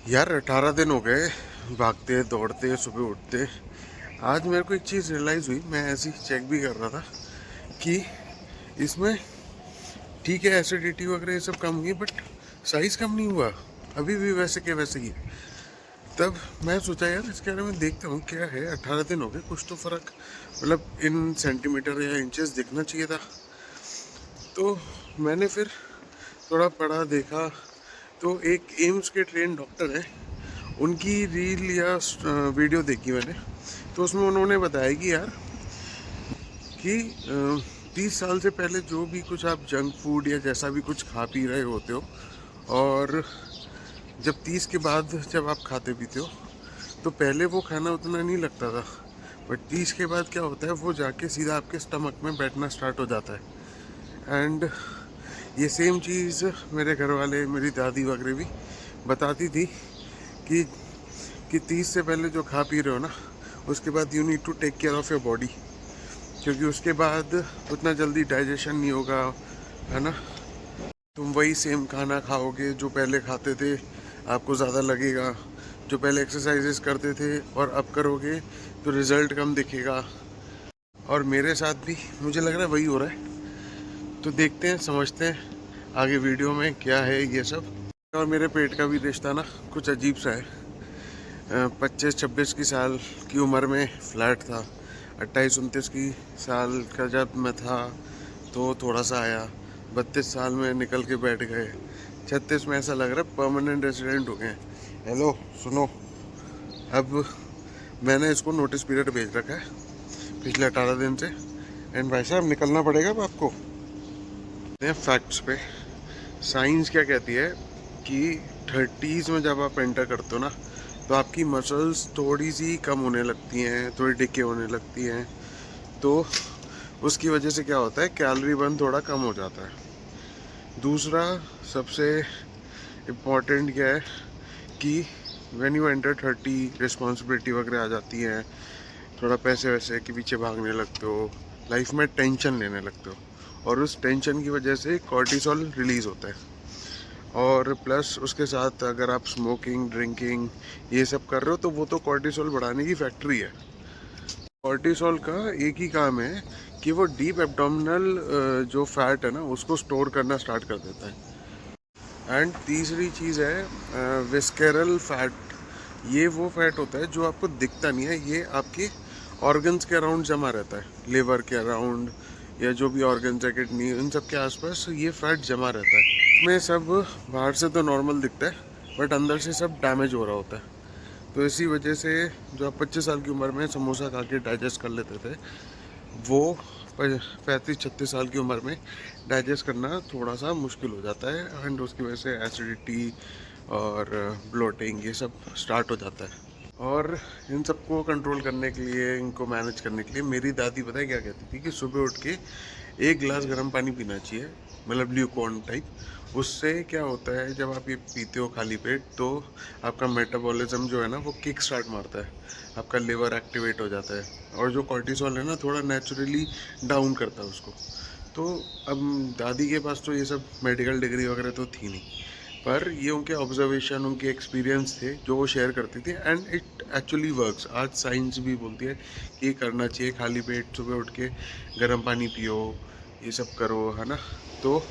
यार 18 दिन हो गए भागते दौड़ते सुबह उठते। आज मेरे को एक चीज़ रियलाइज़ हुई, मैं ऐसे ही चेक भी कर रहा था कि इसमें ठीक है एसिडिटी वगैरह ये सब कम हुई बट साइज़ कम नहीं हुआ, अभी भी वैसे के वैसे ही है। तब मैं सोचा यार इसके बारे में देखता हूँ क्या है, 18 दिन हो गए, कुछ तो फ़र्क मतलब इन सेंटीमीटर या इंचेस दिखना चाहिए था। तो मैंने फिर थोड़ा पढ़ा देखा, तो एक एम्स के ट्रेन डॉक्टर हैं, उनकी रील या वीडियो देखी मैंने। तो उसमें उन्होंने बताया कि यार कि 30 साल से पहले जो भी कुछ आप जंक फूड या जैसा भी कुछ खा पी रहे होते हो, और जब 30 के बाद जब आप खाते पीते हो तो पहले वो खाना उतना नहीं लगता था, बट 30 के बाद क्या होता है वो जाके सीधा आपके स्टमक में बैठना स्टार्ट हो जाता है। एंड ये सेम चीज़ मेरे घर वाले, मेरी दादी वगैरह भी बताती थी कि 30 से पहले जो खा पी रहे हो ना, उसके बाद you need to take care of your body, क्योंकि उसके बाद उतना जल्दी डाइजेशन नहीं होगा, है ना। तुम वही सेम खाना खाओगे जो पहले खाते थे, आपको ज़्यादा लगेगा। जो पहले एक्सरसाइजेस करते थे और अब करोगे तो रिज़ल्ट कम दिखेगा। और मेरे साथ भी मुझे लग रहा है वही हो रहा है। तो देखते हैं, समझते हैं आगे वीडियो में क्या है ये सब। और मेरे पेट का भी रिश्ता ना कुछ अजीब सा है। 25-26 की साल की उम्र में फ्लैट था। 28-29 की साल का जब मैं था तो थोड़ा सा आया। 32 साल में निकल के बैठ गए। 36 में ऐसा लग रहा है परमानेंट रेजिडेंट हो गए। हेलो सुनो, अब मैंने इसको नोटिस पीरियड भेज रखा है पिछले 18 दिन से। एंड भाई साहब निकलना पड़ेगा अब आपको। फैक्ट्स पे साइंस क्या कहती है कि 30s में जब आप एंटर करते हो ना, तो आपकी मसल्स थोड़ी सी कम होने लगती हैं, थोड़ी डिके होने लगती हैं। तो उसकी वजह से क्या होता है, कैलोरी बर्न थोड़ा कम हो जाता है। दूसरा सबसे इम्पॉर्टेंट क्या है कि व्हेन यू एंटर 30 रिस्पॉन्सिबिलिटी वगैरह आ जाती है, थोड़ा पैसे वैसे के पीछे भागने लगते हो, लाइफ में टेंशन लेने लगते हो, और उस टेंशन की वजह से कॉर्टिसोल रिलीज़ होता है। और प्लस उसके साथ अगर आप स्मोकिंग ड्रिंकिंग ये सब कर रहे हो तो वो तो कॉर्टिसोल बढ़ाने की फैक्ट्री है। कॉर्टिसोल का एक ही काम है कि वो डीप एब्डोमिनल जो फैट है ना उसको स्टोर करना स्टार्ट कर देता है। एंड तीसरी चीज़ है विस्केरल फैट। ये वो फैट होता है जो आपको दिखता नहीं है, ये आपके ऑर्गन्स के अराउंड जमा रहता है, लिवर के अराउंड या जो भी ऑर्गन्स है, किडनी, इन सब के आसपास ये फैट जमा रहता है। इसमें सब बाहर से तो नॉर्मल दिखता है बट अंदर से सब डैमेज हो रहा होता है। तो इसी वजह से जो आप 25 साल की उम्र में समोसा खा के डाइजेस्ट कर लेते थे, वो 35-36 साल की उम्र में डाइजेस्ट करना थोड़ा सा मुश्किल हो जाता है। एंड उसकी वजह से एसिडिटी और ब्लोटिंग ये सब स्टार्ट हो जाता है। और इन सबको कंट्रोल करने के लिए, इनको मैनेज करने के लिए मेरी दादी पता है क्या कहती थी कि सुबह उठ के 1 गिलास गर्म पानी पीना चाहिए, मतलब ल्यूकॉर्न टाइप। उससे क्या होता है, जब आप ये पीते हो खाली पेट तो आपका मेटाबॉलिज्म जो है ना वो किक स्टार्ट मारता है, आपका लिवर एक्टिवेट हो जाता है, और जो कॉर्टिसोल है ना थोड़ा नेचुरली डाउन करता है उसको। तो अब दादी के पास तो ये सब मेडिकल डिग्री वगैरह तो थी नहीं, पर ये उनके ऑब्जर्वेशन, उनके एक्सपीरियंस थे जो वो शेयर करती थी। And it actually works. आज साइंस भी बोलती है कि ये करना चाहिए, खाली पेट सुबह उठ के गर्म पानी पियो, ये सब करो, है ना। तो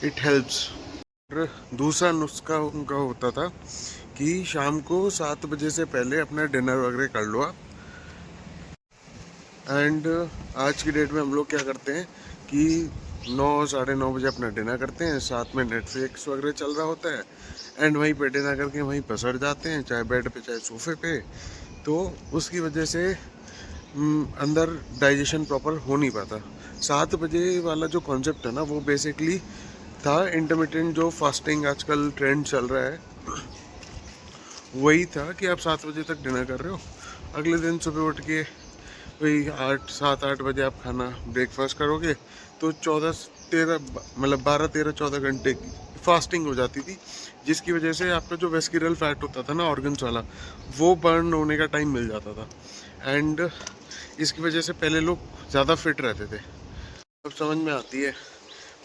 इट हेल्प्स। और दूसरा नुस्खा उनका होता था कि शाम को 7 बजे से पहले अपना डिनर वगैरह कर लो आप। एंड आज की डेट में हम लोग क्या करते हैं कि 9-9:30 बजे अपना डिनर करते हैं, साथ में नेटफ्लिक्स वगैरह चल रहा होता है, एंड वहीं पे डिनर करके वहीं पसर जाते हैं, चाहे बेड पे चाहे सोफे पे। तो उसकी वजह से अंदर डाइजेशन प्रॉपर हो नहीं पाता। 7 बजे वाला जो कॉन्सेप्ट है ना वो बेसिकली था इंटरमिटेंट जो फास्टिंग आजकल ट्रेंड चल रहा है, वही था कि आप 7 बजे तक डिनर कर रहे हो, अगले दिन सुबह उठ के वही 8-7-8 बजे आप खाना ब्रेकफास्ट करोगे, तो 14-13 मतलब 12-13-14 घंटे की फास्टिंग हो जाती थी, जिसकी वजह से आपका जो वेस्किरल फैट होता था ना ऑर्गन्स वाला, वो बर्न होने का टाइम मिल जाता था। एंड इसकी वजह से पहले लोग ज़्यादा फिट रहते थे। अब समझ में आती है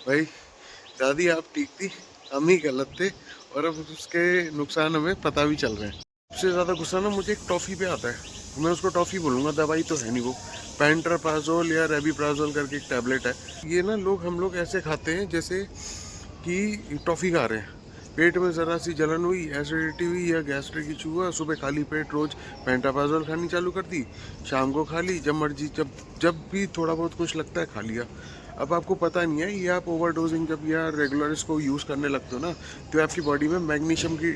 भाई, दादी आप ठीक थी, हम ही गलत थे, और अब उसके नुकसान हमें पता भी चल रहे हैं। सबसे ज़्यादा गुस्सा ना मुझे एक टॉफ़ी पे आता है। मैं उसको टॉफ़ी बोलूँगा, दवाई तो है नहीं वो। पेंट्रापाजोल या रेबीप्राजोल करके एक टैबलेट है। ये ना हम लोग ऐसे खाते हैं जैसे कि टॉफ़ी खा रहे हैं। पेट में ज़रा सी जलन हुई, एसिडिटी हुई या गैस्ट्रिक इशू हुआ, सुबह खाली पेट रोज़ पेंटापाजोल खानी चालू कर दी, शाम को खा ली, जब मर्जी जब जब भी थोड़ा बहुत कुछ लगता है खा लिया। अब आपको पता नहीं है, ये आप ओवरडोजिंग जब या रेगुलर इसको यूज़ करने लगते हो ना, तो आपकी बॉडी में मैग्नीशियम की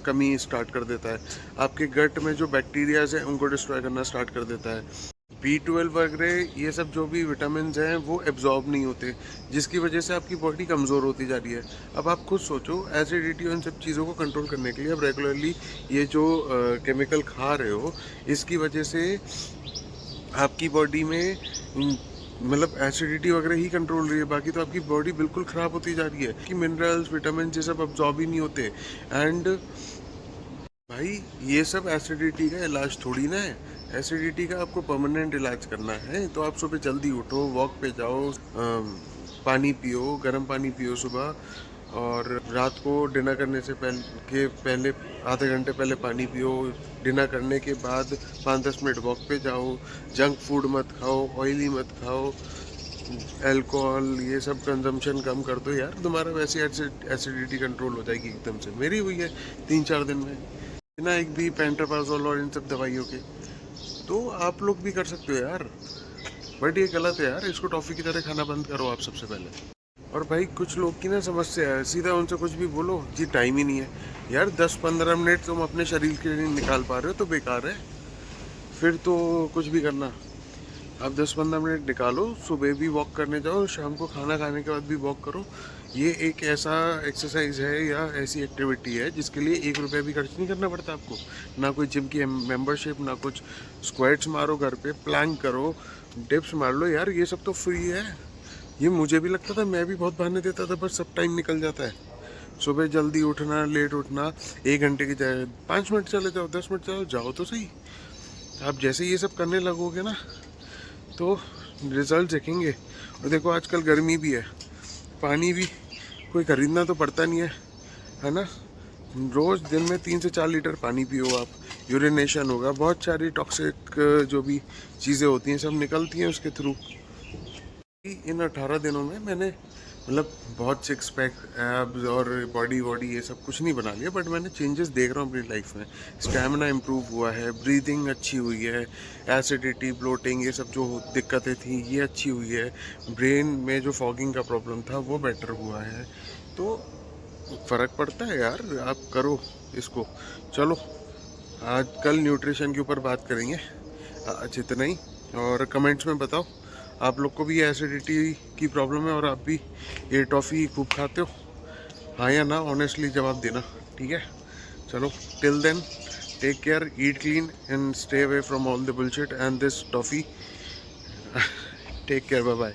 कमी स्टार्ट कर देता है। आपके गट में जो बैक्टीरियाज हैं उनको डिस्ट्रॉय करना स्टार्ट कर देता है। B12 वगैरह ये सब जो भी विटामिन हैं वो एब्जॉर्ब नहीं होते, जिसकी वजह से आपकी बॉडी कमज़ोर होती जा रही है। अब आप खुद सोचो, एसिडिटी और इन सब चीज़ों को कंट्रोल करने के लिए अब रेगुलरली ये जो केमिकल खा रहे हो, इसकी वजह से आपकी बॉडी में मतलब एसिडिटी वगैरह ही कंट्रोल रही है, बाकी तो आपकी बॉडी बिल्कुल ख़राब होती जा रही है कि मिनरल्स विटामिन ये सब अब्जॉर्ब ही नहीं होते। एंड भाई ये सब एसिडिटी का इलाज थोड़ी ना है। एसिडिटी का आपको परमानेंट इलाज करना है तो आप सुबह जल्दी उठो, वॉक पे जाओ, पानी पियो, गर्म पानी पियो सुबह, और रात को डिनर करने से पहले आधे घंटे पहले पानी पियो। डिनर करने के बाद 5-10 मिनट वॉक पे जाओ। जंक फूड मत खाओ, ऑयली मत खाओ, अल्कोहल ये सब कंजम्पशन कम कर दो यार, तुम्हारा वैसे एसिडिटी कंट्रोल हो जाएगी एकदम से। मेरी हुई है 3-4 दिन में बिना एक भी पेंटापाजोल और इन सब दवाइयों के। तो आप लोग भी कर सकते हो यार, बट ये गलत है यार, इसको टॉफ़ी की तरह खाना बंद करो आप सबसे पहले। और भाई कुछ लोग की ना समस्या है, सीधा उनसे कुछ भी बोलो जी टाइम ही नहीं है। यार 10-15 मिनट तुम अपने शरीर के लिए निकाल पा रहे हो तो बेकार है, फिर तो कुछ भी करना। आप 10-15 मिनट निकालो, सुबह भी वॉक करने जाओ, शाम को खाना खाने के बाद भी वॉक करो। ये एक ऐसा एक्सरसाइज है या ऐसी एक्टिविटी है जिसके लिए 1 रुपया भी खर्च नहीं करना पड़ता आपको। ना कोई जिम की मेंबरशिप, ना कुछ। स्क्वाट्स मारो घर पे, प्लैंक करो, डिप्स मार लो यार, ये सब तो फ्री है। ये मुझे भी लगता था, मैं भी बहुत बहाने देता था, बस सब टाइम निकल जाता है। सुबह जल्दी उठना, लेट उठना, 1 घंटे की जगह 5 मिनट चले जाओ, 10 मिनट चलो जाओ तो सही। आप जैसे ये सब करने लगोगे ना तो रिजल्ट देखेंगे। और देखो आजकल गर्मी भी है, पानी भी कोई खरीदना तो पड़ता नहीं है ना। रोज़ दिन में 3 से 4 लीटर पानी पियो आप। यूरिनेशन होगा, बहुत सारी टॉक्सिक जो भी चीज़ें होती हैं सब निकलती हैं उसके थ्रू। इन 18 दिनों में मैंने मतलब बहुत सिक्स पैक एब्स और बॉडी ये सब कुछ नहीं बना लिया, बट मैंने चेंजेस देख रहा हूँ अपनी लाइफ में। स्टैमिना इम्प्रूव हुआ है, ब्रीदिंग अच्छी हुई है, एसिडिटी, ब्लोटिंग ये सब जो दिक्कतें थी ये अच्छी हुई है, ब्रेन में जो फॉगिंग का प्रॉब्लम था वो बेटर हुआ है। तो फ़र्क पड़ता है यार, आप करो इसको। चलो आज कल न्यूट्रिशन के ऊपर बात करेंगे, आज इतना ही। और कमेंट्स में बताओ आप लोग को भी एसिडिटी की प्रॉब्लम है और आप भी ये टॉफ़ी खूब खाते हो, हाँ या ना, ऑनेस्टली जवाब देना, ठीक है। चलो till then take care, eat clean and stay away from all the bullshit and this toffee. Take care, bye bye.